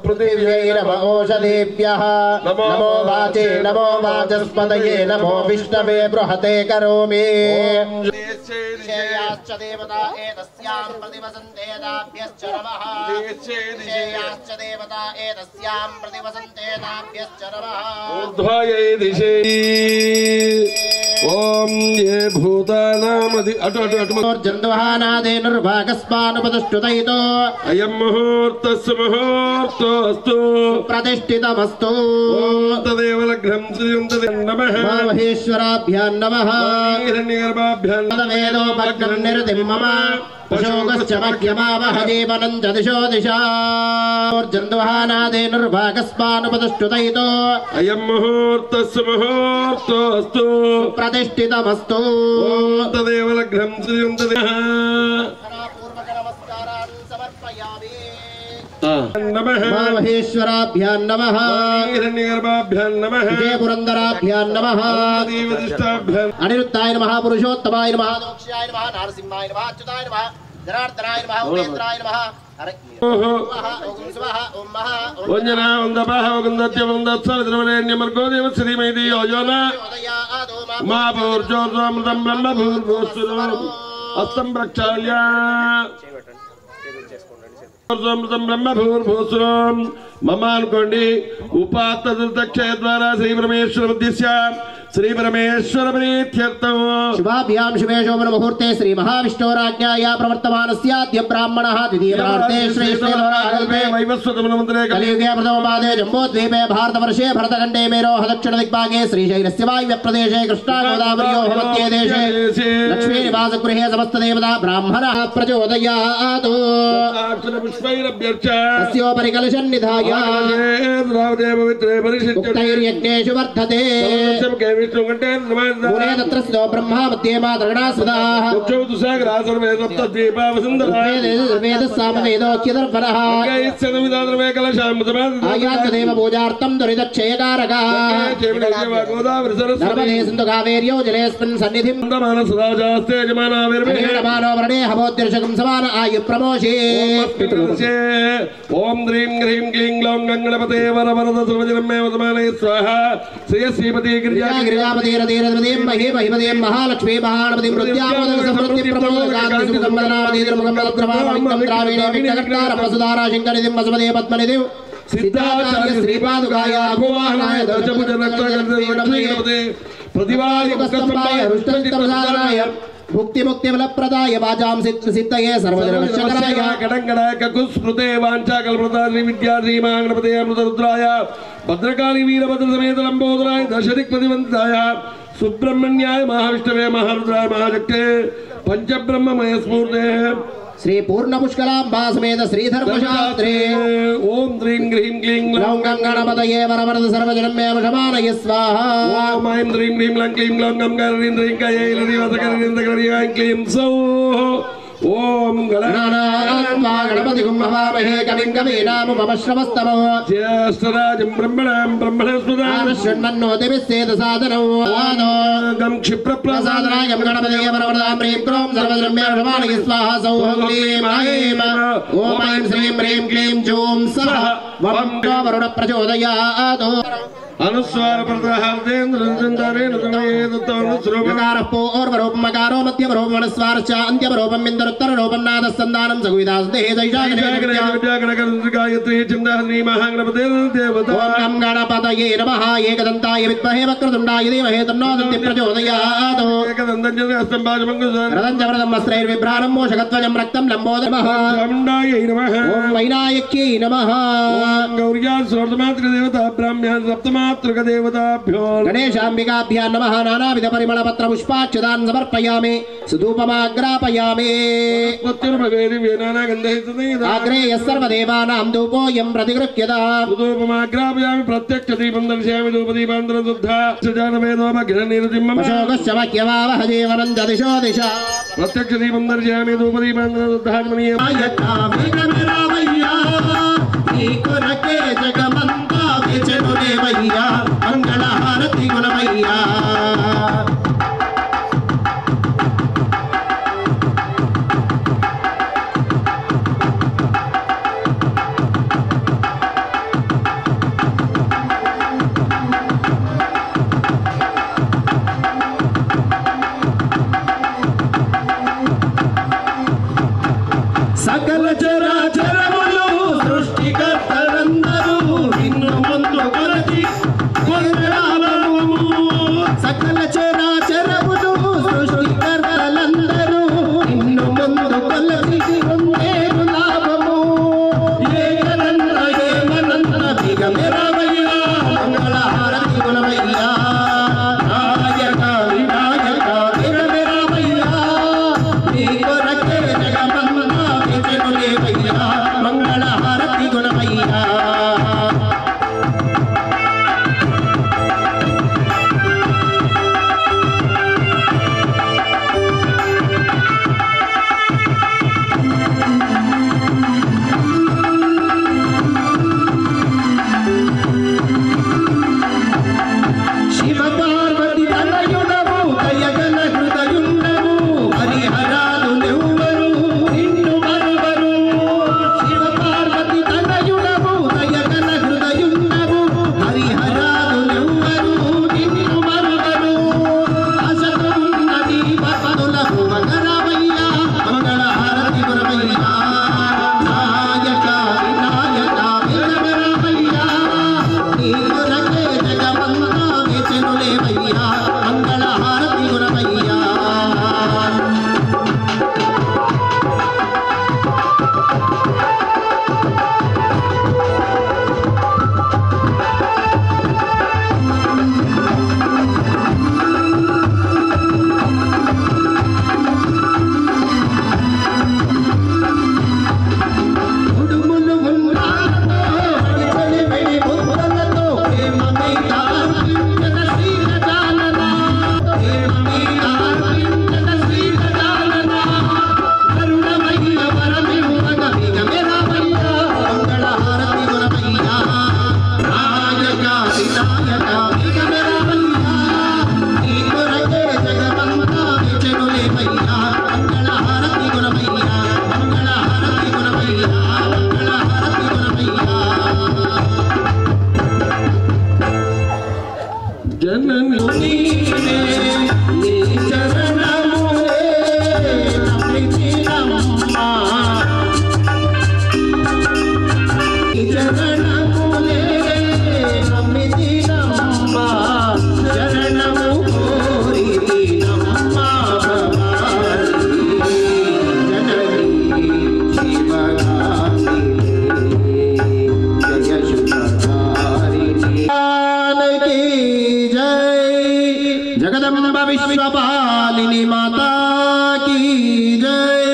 पृथिव्यै नमो ओषधेभ्यः नमो वाचे नमो वाचस्पतये नमो विष्णवे बृहते करोमि श्रेयाश्च देवता एतस्यां प्रतिवसन्ते ताभ्यश्च नमः श्रेयाश्च देवता एतस्यां प्रतिवसन्ते ताभ्यश्च नमः ऊर्ध्वायै दिशे ओम ये भूतानामदि जन्दुहानादेनुर्भागस्मानुपतिष्ठुतैतो अयं मुहूर्तस्य मुहूर्तोऽस्तु प्रतिष्ठितमस्तु तदेव लग्नं श्रीं तदेव नमः महेश्वराभ्यां नमः हिरण्यगर्भाभ्यां तदेवोपग्रन्निरतिं मम पशोगश्च मह्यमावह जीवनं च दिशो दिशार्जन्दुहानादेनुर्भागस्मानुपतिष्ठुतैतो अयं मुहूर्तस्य मुहूर्तोऽस्तु प्रतिष्ठितमस्तु तदेव लग्नं श्रीं तदेव नमः महेश्वराभ्यां नमः हिरण्यगर्भाभ्यां नमः विजयपुरन्दराभ्यां नमः देवदिष्टाभ्यां अनिरुद्धाय नमः पुरुषोत्तमाय नमः दोक्षाय नमः नारसिंहाय नमः अच्युताय नमः जनार्दनाय नमः उपेन्द्राय नमः वंजना वंदपः वंदत्य वंदत्सवितृवरेण्यमर्गो देव श्रीमैति योजना महापूर्जोर्मृतं ब्रह्मभूर्भुवस्सुरो हस्तं प्रक्षाल्य ब्रह्मभूर्भुवस्सुरो मम अनुकोंडि उपात्तक्षय द्वारा श्री परमेश्वर मध्यस्य श्री परमेश्वर प्रीत्यर्थं शुभाभ्यां शुभे शोभन मुहूर्ते श्री महाविष्णोराज्ञाया प्रवर्तमानस्याद्य ब्राह्मणः द्वितीयप्रार्थे श्रेष्ठे वैवस्वतमन्त्रे कलियुगे प्रथमपादे जम्बूद्वीपे भारतवर्षे भरतखण्डे मेरोः दक्षिणदिग्भागे श्रीशैलस्य वायव्यप्रदेशे कृष्णागोदावर्योः मध्ये देशे लक्ष्मीनिवासगृहे समस्तदेवता ब्राह्मणः प्रचोदयात् तस्योपरि कलशं निधाय उक्तैर्यज्ञेषु वर्धते मूले तत्र स्थितो ब्रह्मा मध्ये मातृगणा सदाः वेदस्सामवेदोच्यदर्पणः आयान्तदेव पूजार्थं दुरितक्षयकारकः नर्मदे सिन्धुकावेर्यो जलेऽस्मिन् सन्निधिं मानो वर्णे हवोद्दर्शकं समान आयुप्रमोषे ओम ह्रीं ह्रीं क्लीं ग्लौं गङ्गणपते वरवरद सर्वजनं मे वदमानये स्वाहा श्रेयश्रीपति गिरिजापति रतिरतिपतिं महे महिपतिं महालक्ष्मी महागणपतिं रुद्यामोदक समृद्धि प्रमोदकान्ति सुखसम्पदनामति निर्मुखमलद्रवामवित्तं द्राविणे विघ्नकर्तारमसुधारा शङ्करनिधिं वसुमते पद्मनिधिं सिद्धाचार्य श्रीपादुकाय अघोवाहनाय दर्शभुजनक्तगणपते प्रतिवादिकस्तम्भाय हृष्टचित्तप्रसादनाय मुक्ति मुक्ति फलप्रदाय वाचां सिद्धये सर्वजनवशकराय कडङ्गडाय ककुस्मृते वाञ्छाकल्पप्रदा श्रीविद्या श्रीमहागणपते अमृतरुद्राय भद्रकाली वीरभद्र समेत लंबोदराय दशदिक्पतिवन्ताय सुब्रह्मण्याय महाविष्णवे महारुद्राय महाशक्ते पंचब्रह्ममय स्फूर्ते श्री पूर्ण पुष्कलांबा समेत श्रीधर्मशास्त्रे ओम ह्रीं ह्रीं क्लीं ग्लौं गङ्गणपतये वरवरद सर्वजनं मे वशमानये स्वाहा ओम ऐं ह्रीं ह्रीं लं क्लीं ग्लौं गङ्गणपतिं ह्रीं कयै लदिवसकरनिन्दकरयै क्लीं सौः ओम गणपतिगुं हवामहे कविं कवीनामुपमश्रवस्तमः ज्येष्ठराजं ब्रह्मणां ब्रह्मणस्पदां शृण्वन्नोतिभिस्सेदसादनौ गं क्षिप्रप्रसादनाय गणपतये वरवरदां ह्रीं क्लीं सर्वजनं मे वशमानये स्वाहा सौः क्लीं ऐं ओम ऐं श्रीं ह्रीं क्लीं जूं सः वं वरुण प्रचोदयात् अनुस्वार प्रदहार्देन्द्रंजनदारे नतमेदत्तवनुस्रोमकारः पूर्वरूपं मकारो मध्यमरूपं मनस्वारश्च अन्त्यमरूपं बिन्दरुत्तररूपं नादस्सन्दानं सगुविदास्देहे दैशागणगायत्री चिन्दाहनी महागणपते देवता ओम गणपतये नमः एकदन्ताय विद्महे वक्रतुण्डाय धीमहि तन्नो दन्ति प्रचोदयात् एकदन्तञ्जस्तम्भाजमङ्गलरतं च व्रतं वस्त्रैर्विभ्राणं मोषकध्वजं रक्तं लम्बोदरमः चामुण्डायै नमः ओम वैनायक्यै नमः ओम गौर्या स्वर्धमातृदेवता ब्राह्म्यां सप्तमा गणेशाम्बिकाभ्यां नमः नानाविध परिमल पत्र पुष्पाक्षतान् समर्पयामि सुधूपमाग्रापयामि आग्रे सर्वदेवानां धूपोऽयं प्रतिगृह्यताम् सुधूपमाग्रापयामि प्रत्यक्ष दीपं दर्शयामि धूपदीपान्तरं शुद्धा सजानवेदोमग्रहनिरतिं मम शोकश्च मह्यमावह जीवनं च दिशो दिशा प्रत्यक्ष दीपं दर्शयामि धूपदीपान्तरं शुद्धा भैया मंगल हारती गुण भैया जगदम्बा विश्वपालिनी माता की जय।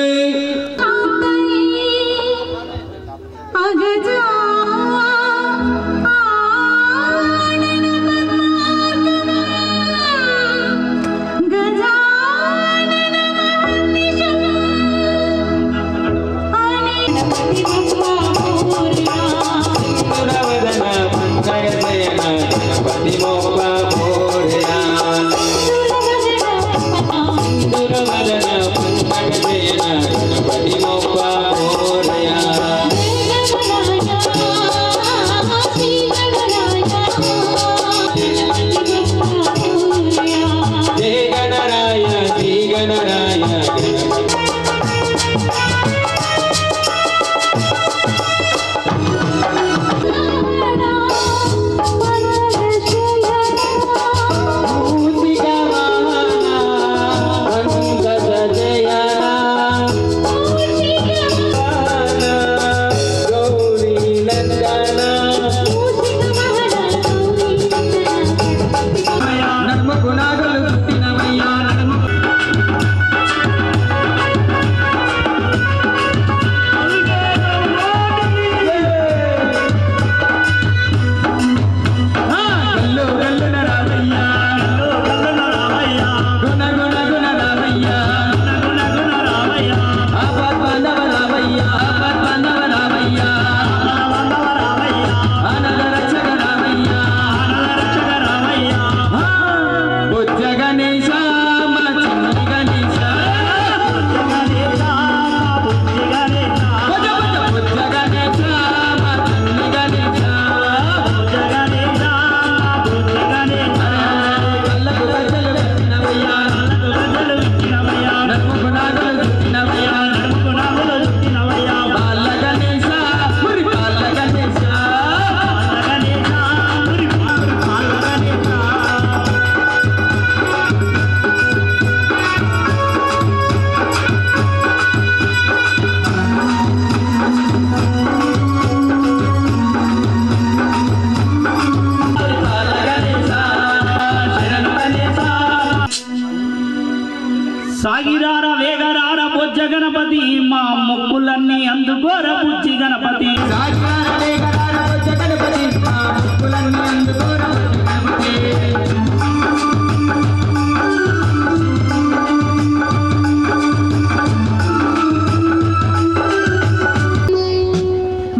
సాగిరార వేగరార బొజ్జ గణపతి మా మొక్కులన్నీ అందుకోర బుజ్జి గణపతి సాగిరార వేగరార బొజ్జ గణపతి మా మొక్కులన్నీ అందుకోర బుజ్జి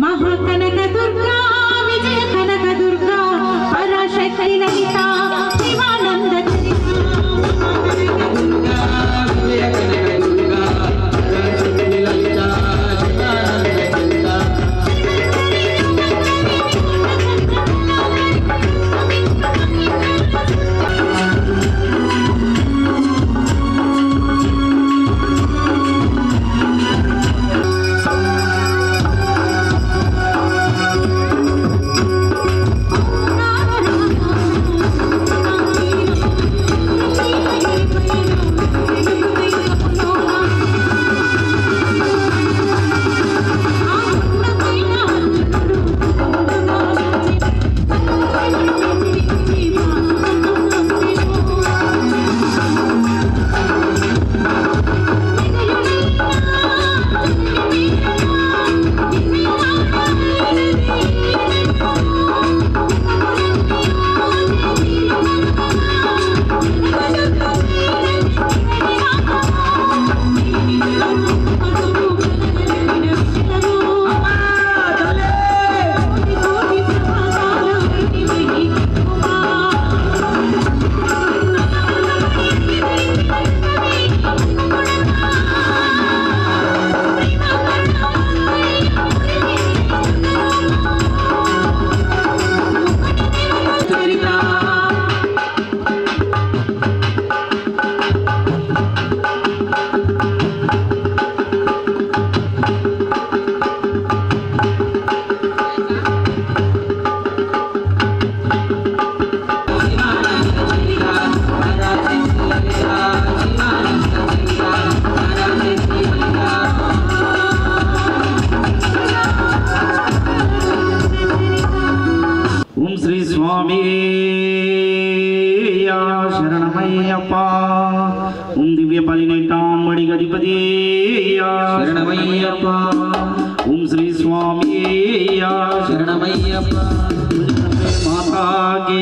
మహాకనక దుర్గా విజయ కనక దుర్గా పరాశక్తి లలిత శివానంద చరిత ఓం శ్రీ స్వామి శరణమయ్యప్ప. ఓం దివ్య పదినెట్టాంబడి గదిపతి శరణమయ్యప్ప. ఓం శ్రీ స్వామి శరణమయ్యప్ప. మాతాకి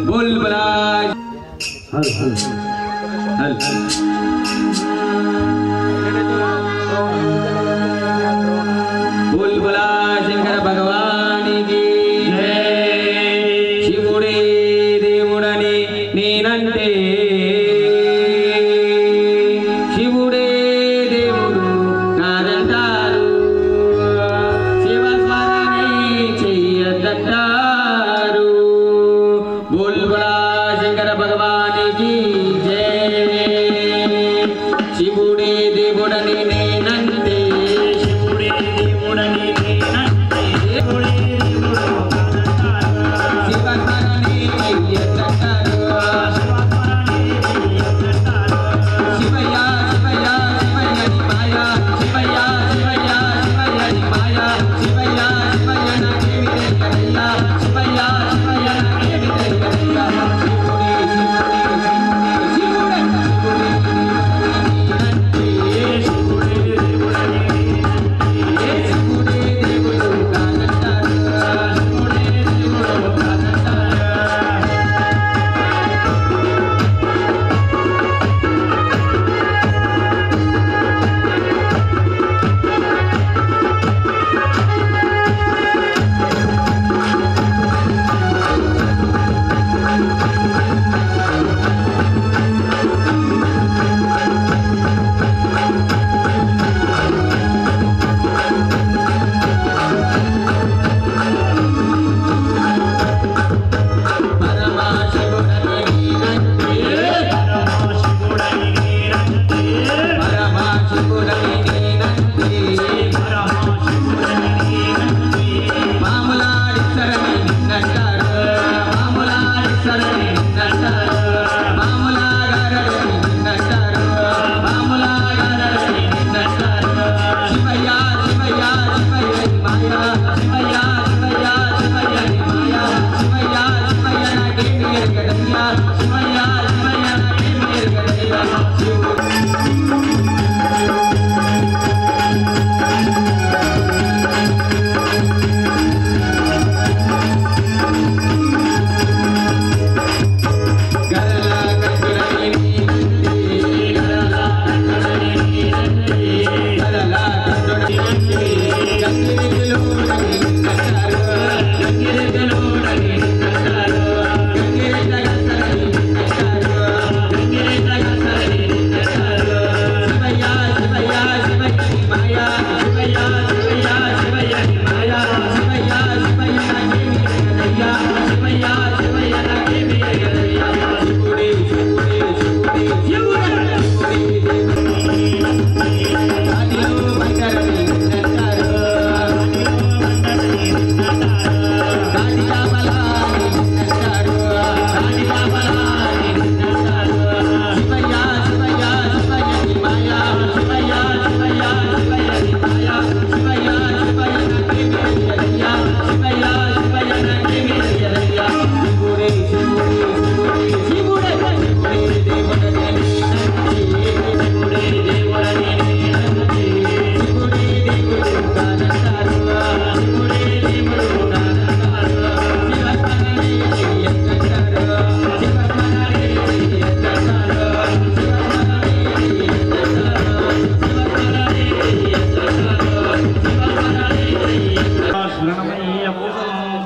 बोल बराज हल हल बोल बला शंकर भगवान की जय। शिवुडे देवुडने नेनंटे शिवुडे देवुडु कादंटारू शिव स्मरणे చెయ్యదంట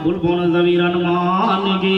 बुलबुल वीर हनुमान की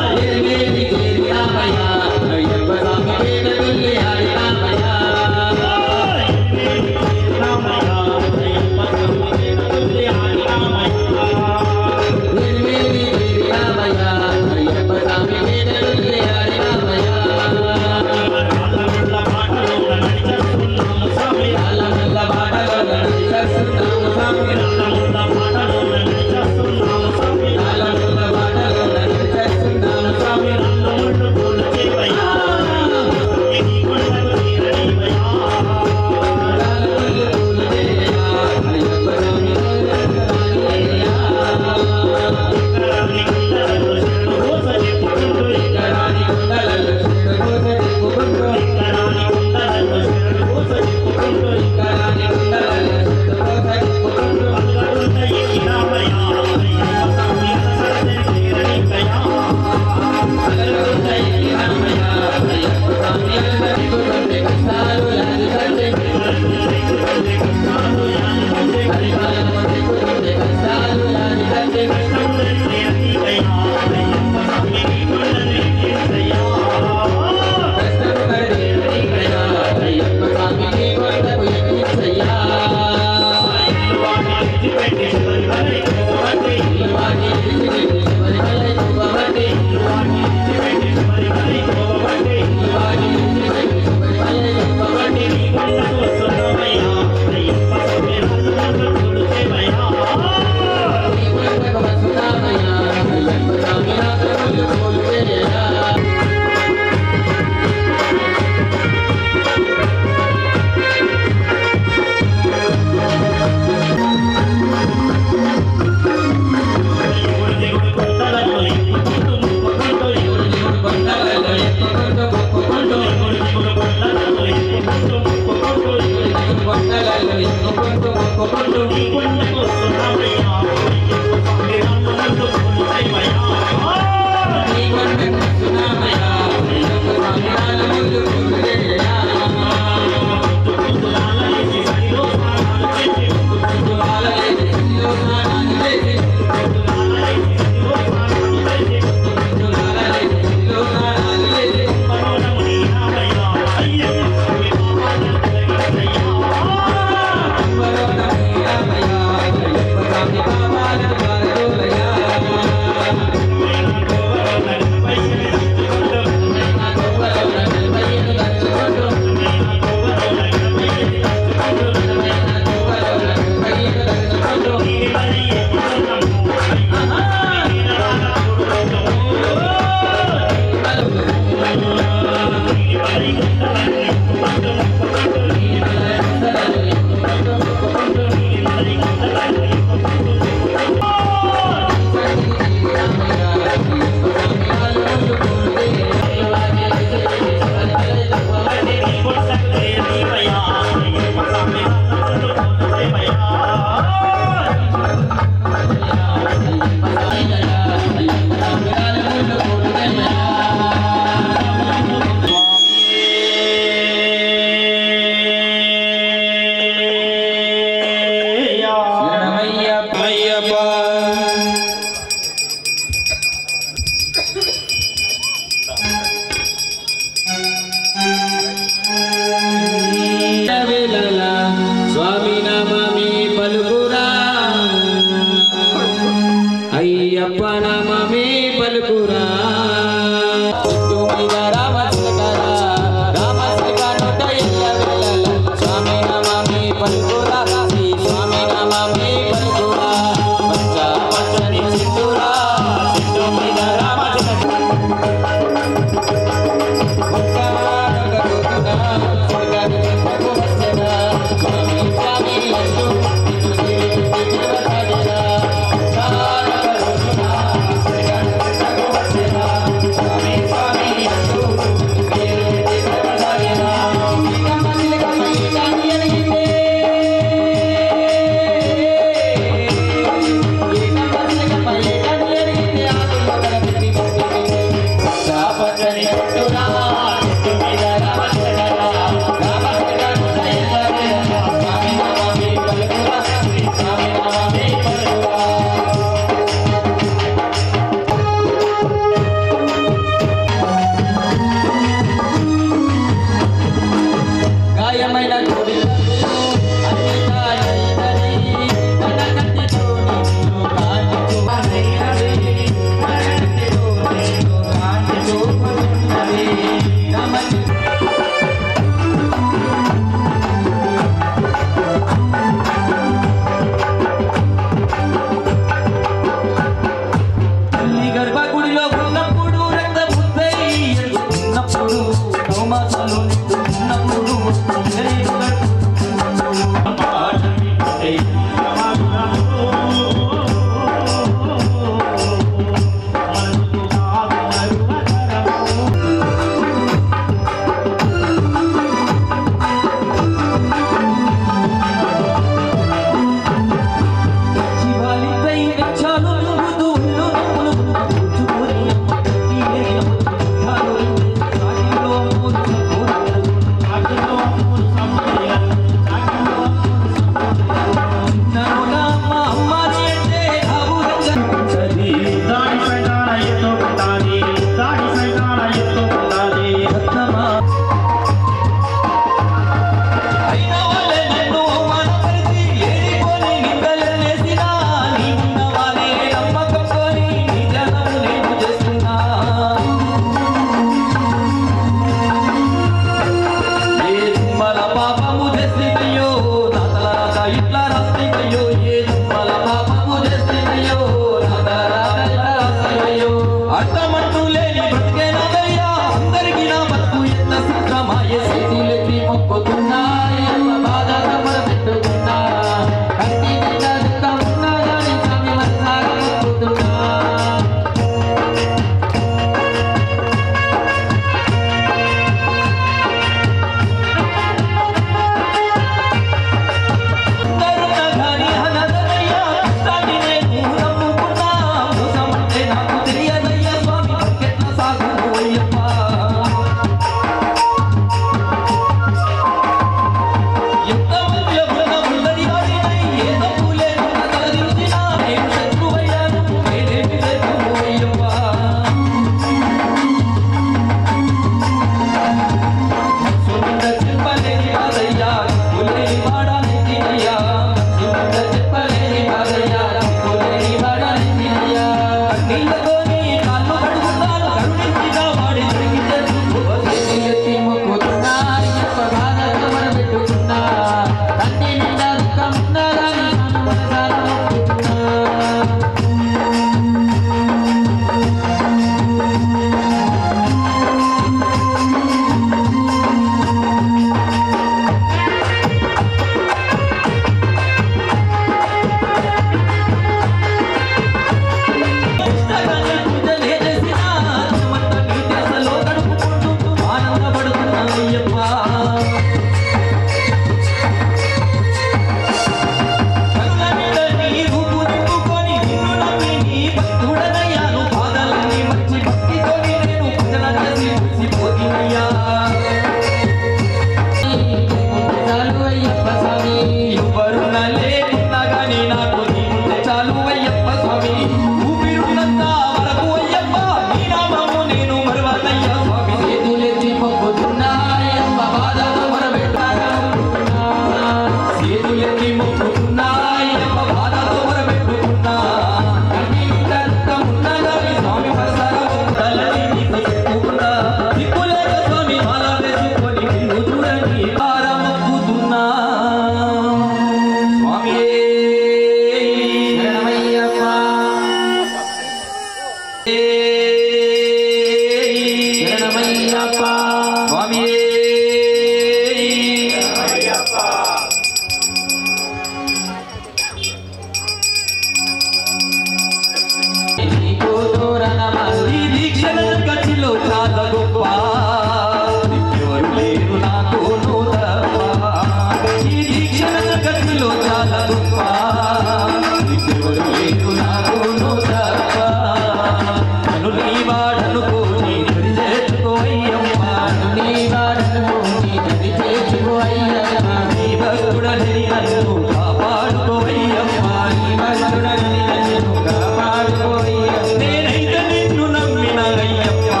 భక్తుడని నన్ను కాపాడుకోవయ్యప్పా నీ భక్తుడని నన్ను కాపాడుకోవయ్యప్పా నేనైతే నిన్ను నమ్మిన అయ్యప్పా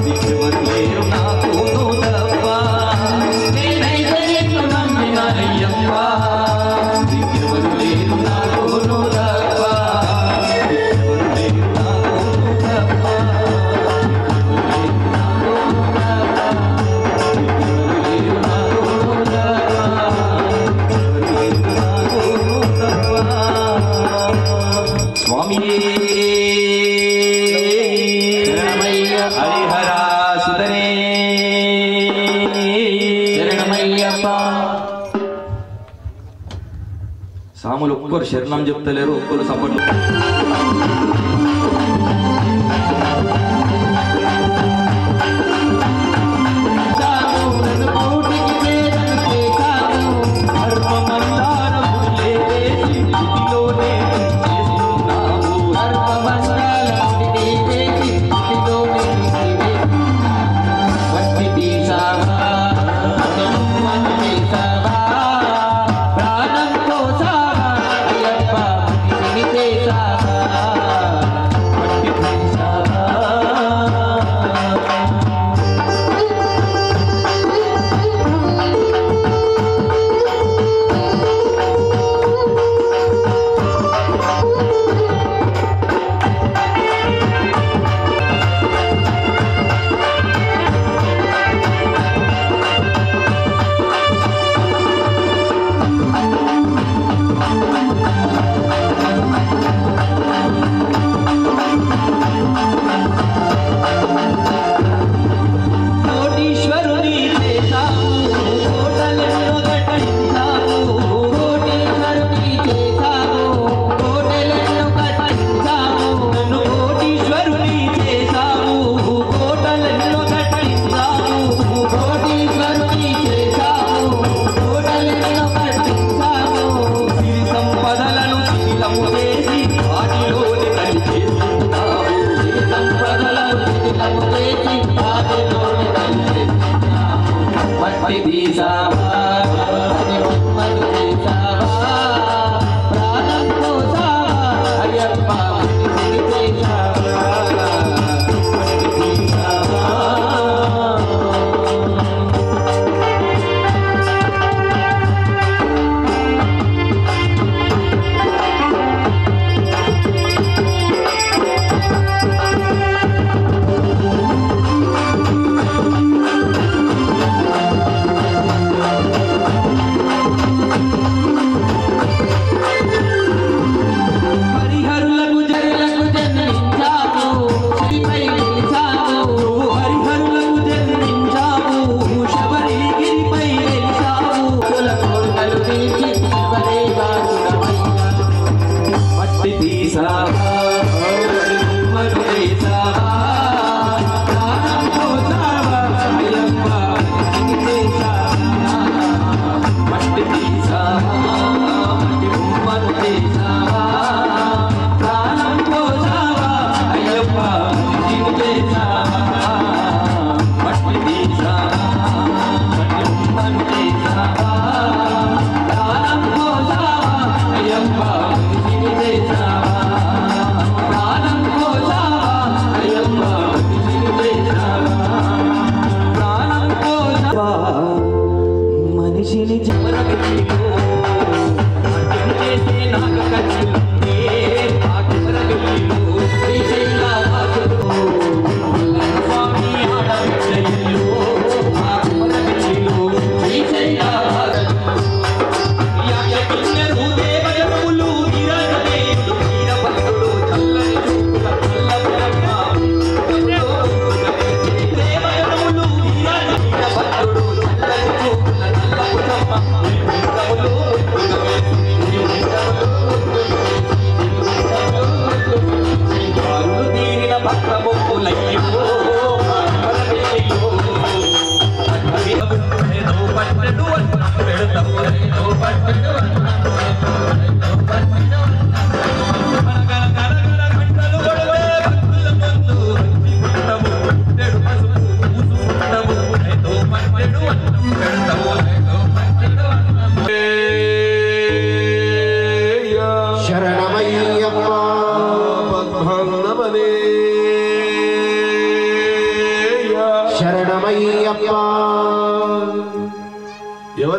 దిక్కువరు లేరు నాకు తప్ప నేనైతే నిన్ను నమ్మిన అయ్యప్పా దిక్కువరు లేరు నాకు తప్ప దిక్కువరు లేరు నాకు తప్ప స్వామి హరిహర సుధనే శరణమయ్యప్ప సాములు ఒక్కరు శరణం చెప్తలేరు ఒక్కరు సపోర్ట్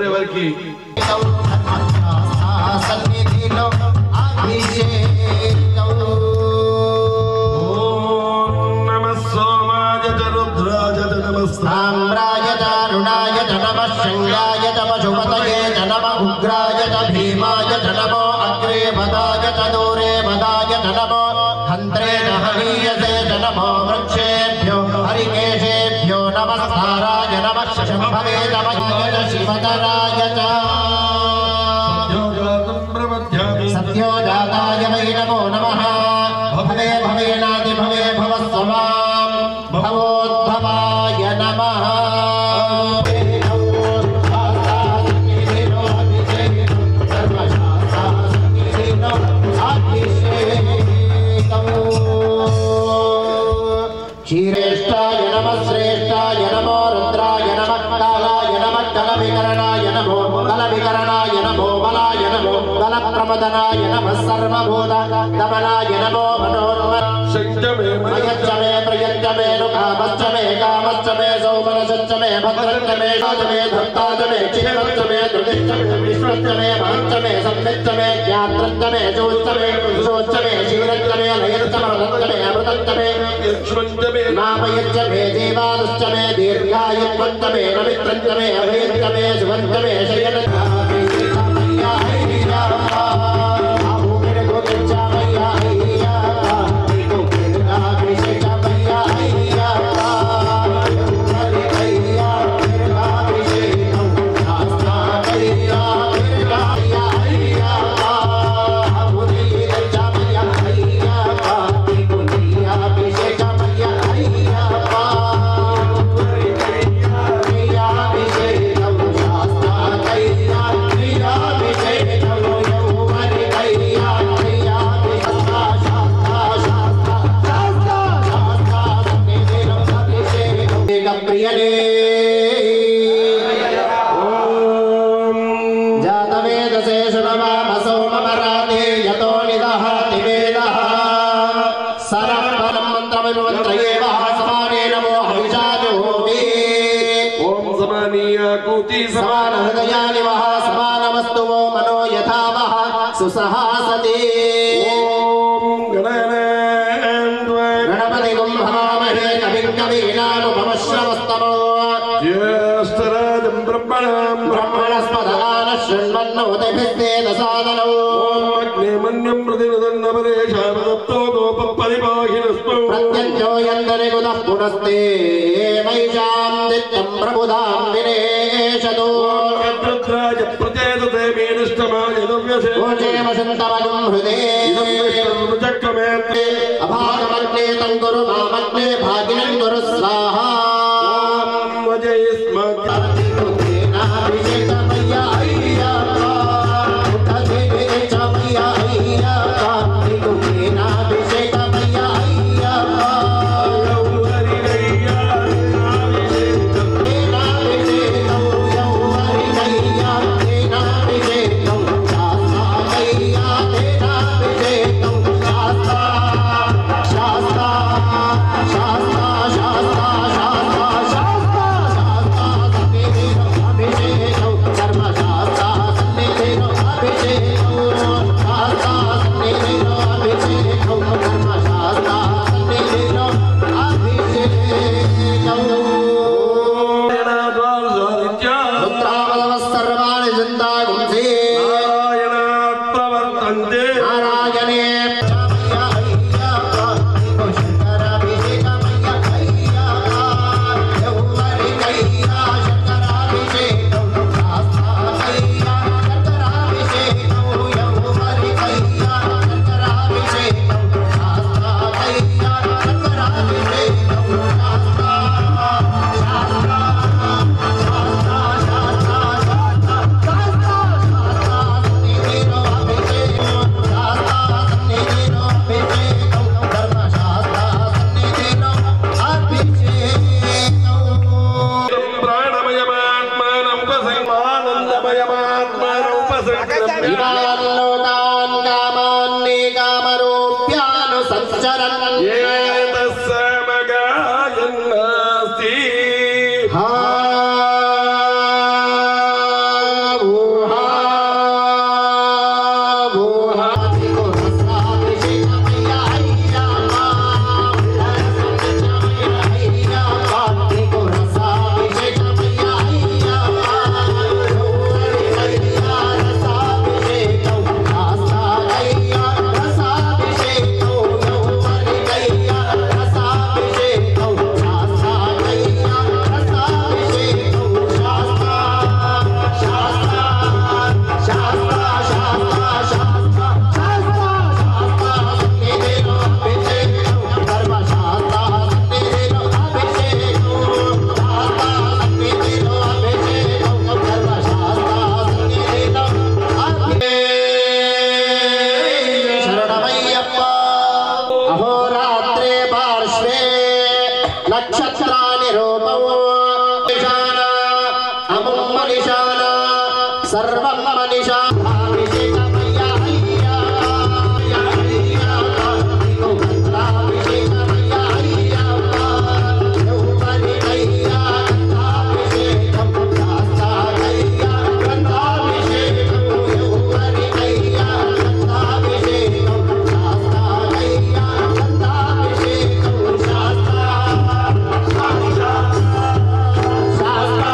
ఎవరెవరికి రుణాయ నమ శంగాయ పశుపతయే నమ ఉగ్రాయ భీమాయ నమో అగ్రే పదాయ దూరే పదాయ నమో హంత్రే హరీయసే నమో వృక్షేభ్యో హరికేశేభ్యో నమస్కారాయ నమః శంభవే నమః శివతరాయ సత్యోజాతాయ వై నమో నమః భవే భవేనాది భవే భవస్వమాం భవోద్భవాయ నమః శ్రేష్టాయ నమ శ్రేష్టాయ నమో రుద్రాయ నమ కాలాయ నమ కలవికరణాయ నమో కలవికరణాయ నమో బలాయ నమో బల ప్రమదనాయ నమ సర్వభూత దమనాయ నమో మనోన్మ మయచ్చమే ప్రయచ్చమే కామచ్చమే కామచ్చమే సౌమనసచ్చమే భద్రచ్చమే రాజమే ధత్తాజమే క్షేమచ్చమే ధృతిచ్చమే విశ్వచ్చమే మహచ్చమే సంవిచ్చమే జ్ఞాత్రంచమే చోచ్చమే శోచ్చమే శీలచ్చమే లయచ్చమే అమృతచ్చమే నామయచ్చమే దేవాదుశ్చమే దీర్ఘాయుత్వంచమే నమిత్రంచమే అభయచ్చమే శివంచమే सुसहासते गणपति गुंभवामहे कविं कवीनामुपमश्रवस्तमो ज्येष्ठराजं ब्रह्मणस्पदानः शृण्वन्नोतिभिस्तेन सादनौ अग्निमन्यं प्रतिनदन्नपरेशामदत्तो गोपपरिपाहिनस्तु प्रत्यञ्जो यन्दनिगुतः पुनस्ते मैषां नित्यं प्रबुधां विनेशतो रुद्राज प्रचेतते मीनिष्टमाय नव्यसे ओजे वसन्तमजं हृदे चक्रमेत्रे अभागमग्ने तङ्कुरु मामग्ने भागिनं कुरु स्वाहा वजय स्म सर्वं मनीषाभिषेकमय्या अय्या अय्या गन्धाभिषेकमय्या अय्या यौवनिकय्या गन्धाभिषेकं शास्त्राकय्या गन्धाभिषेकं यौवनिकय्या गन्धाभिषेकं शास्त्राकय्या गन्धाभिषेकं शास्त्रा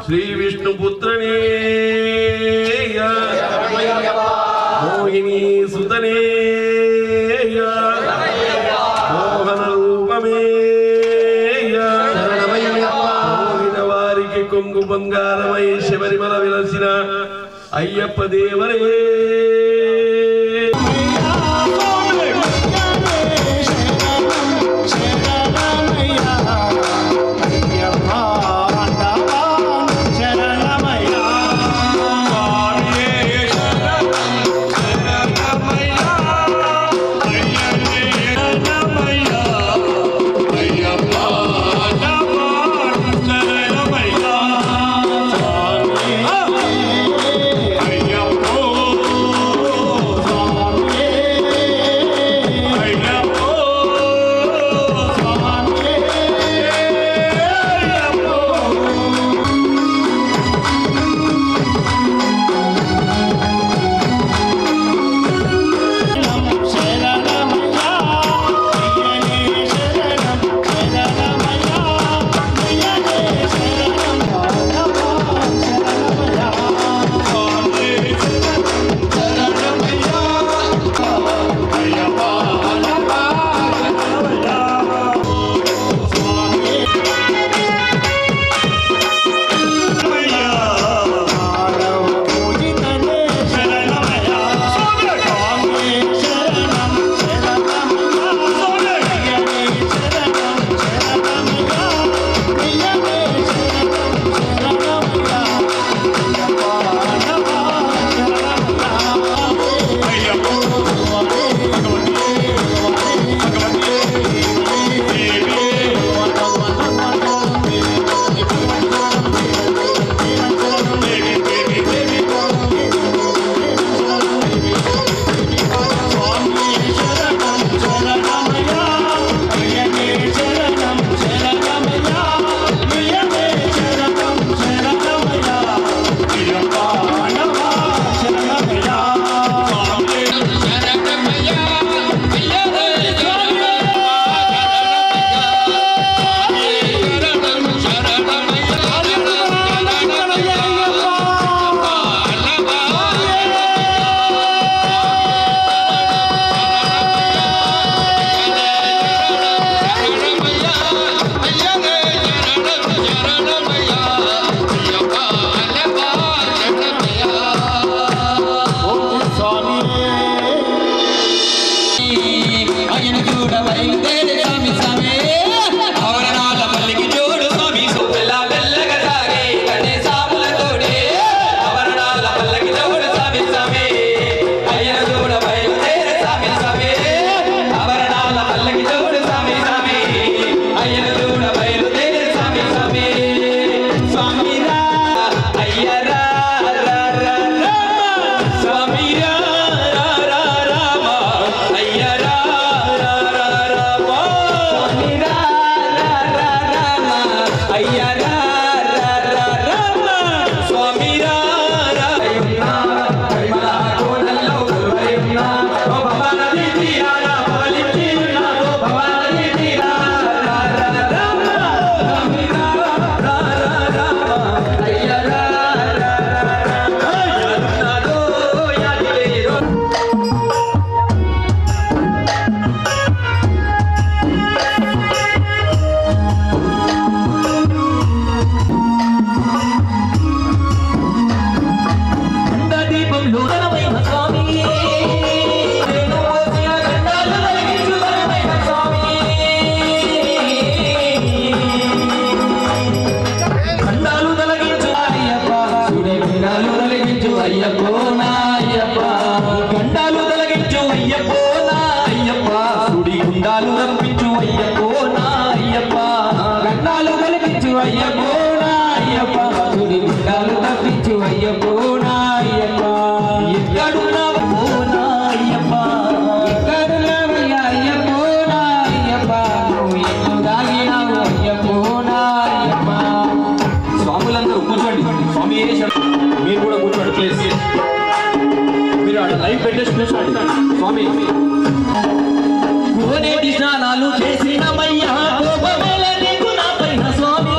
श्री विष्णुपुत्रने मोहिनी सुतने मोहन रूपमे मोहिन वारिके కొంగు బంగారమై శబరిమల విలసిన అయ్యప్ప దేవరే Oh గండాలు తొలగించు అయ్యప్పో నా అయ్యప్ప గండాలు తొలగించు అయ్యప్పో నా అయ్యప్ప సుడి గుండాలు తప్పించు అయ్యప్పో నా అయ్యప్ప గండాలు తొలగించు అయ్యప్పో నా అయ్యప్ప సుడి గుండాలు తప్పించు అయ్యప్పో నా అయ్యప్ప ఎక్కడున్నావో నా అయ్యప్ప ఎక్కడున్నావయ్యా అయ్యప్పో నా అయ్యప్ప నువ్వు ఎప్పుడు దాగినావు అయ్యప్పో నా అయ్యప్ప స్వాములందరూ కూర్చోండి స్వామి మీరు కూడా కూర్చోండి ప్లీజ్ మీరు ఆడ లైవ్ పెట్టేసి కూర్చోండి స్వామి కోనేటి స్నానాలు చేసినమయ్యా కోపమేల నీకు నా పైన స్వామి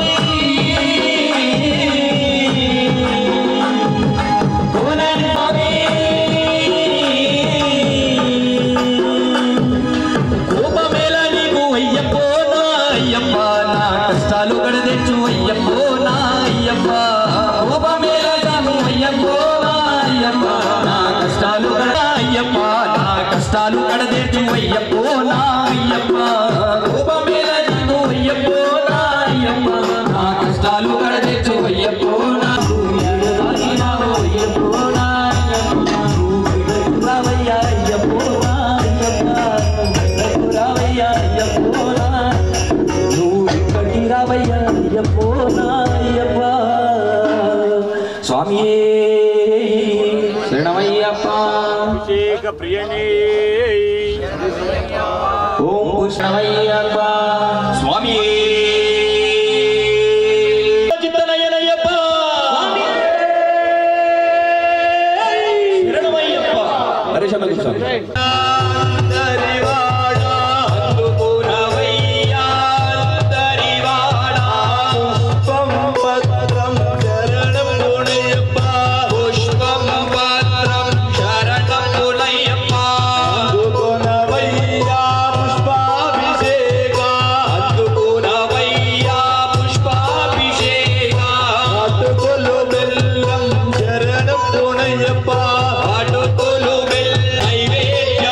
కోనేటి స్వామి కోపమేల నీకు అయ్యప్పో నా అయ్యప్ప నా కష్టాలు గడదెచ్చు అయ్యప్పో నా అయ్యప్ప కోపమేల కాను అయ్యప్పో నా అయ్యప్ప నా కష్టాలు గడ అయ్యప్ప నా కష్టాలు గడదెచ్చు అయ్యప్పో నా అయ్యప్ప కోపమేల కాను అయ్యప్పో నా అయ్యప్ప నా కష్టాలు గడదెచ్చు అయ్యప్పో నా అయ్యప్పో నా రావయ్యా అయ్యప్పో నా అయ్యప్ప రావయ్యా అయ్యప్పో నా నువ్వు ఇక్కడికి రావయ్యా అయ్యప్పో నా అయ్యప్ప స్వామియే శరణమయ్యప్ప అభిషేక ప్రియనే ఓం కృష్ణమయ్యప్ప స్వామియే చిత్తనయ్యనయ్యప్ప శరణమయ్యప్ప హరే శమలి స్వామి శరణం పుణయ్యప్ప అడుగులు నైవేద్య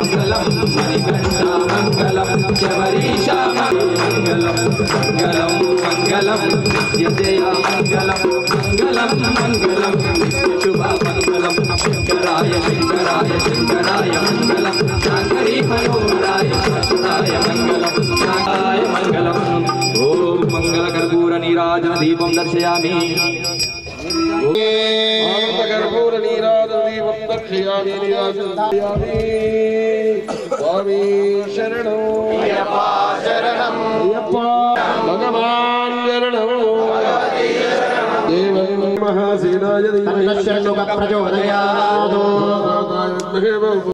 మంగళం మణికంఠ మంగళం శబరీశ మంగళం మంగళం మంగళం జయ మంగళం మంగళం మంగళం శుభ మంగళం శంకరాయ శంకరాయ శంకరాయ మంగళం శాంకరీ మనోహరాయ శాశ్వతాయ మంగళం శాంతాయ మంగళం ఓం మంగళ కర్పూర నీరాజన దీపం దర్శయామి కర్పూర నీరాజన దీపం దర్శయామి నిరాజయామి స్వామి శరణం అయ్యప్ప శరణం అయ్యప్ప భగవాన్ శరణం దేవై మహాసేనాయ ప్రచోదయాత్